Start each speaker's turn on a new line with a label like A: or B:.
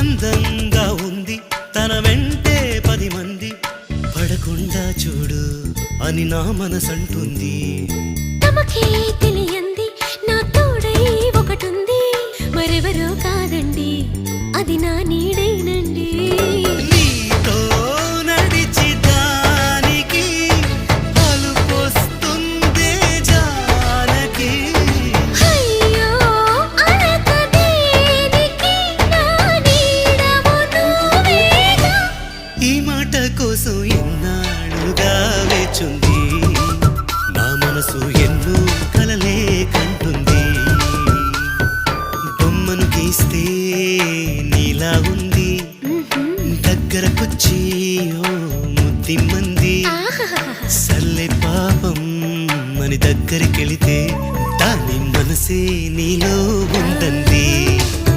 A: అందంగా ఉంది తన వెంటే 10 మంది పడకుండా చూడు అని నా మనసంటుంది.
B: తమకే తెలియంది నా తోడై ఒకటుంది, మరెవరో కాదండి అది నా నీడేనండి.
A: నీతో నడిచి దానికి అలుపొస్తుందే జానకి.
B: అయ్యో అనక దేనికి నా నీడవు నువ్వేగా.
A: ఈ మాట కోసం ఎన్నాళ్ళుగా వేచుంది నా మనసు, ఎన్నో కలలే కంటుంది. బొమ్మను గీస్తే నీలా ఉంది, దగ్గరకొచ్చి ఓ ముద్దిమ్మంది. సల్లే పాపం అని దగ్గరికెళితే దాని మనసే నీలో ఉందంది.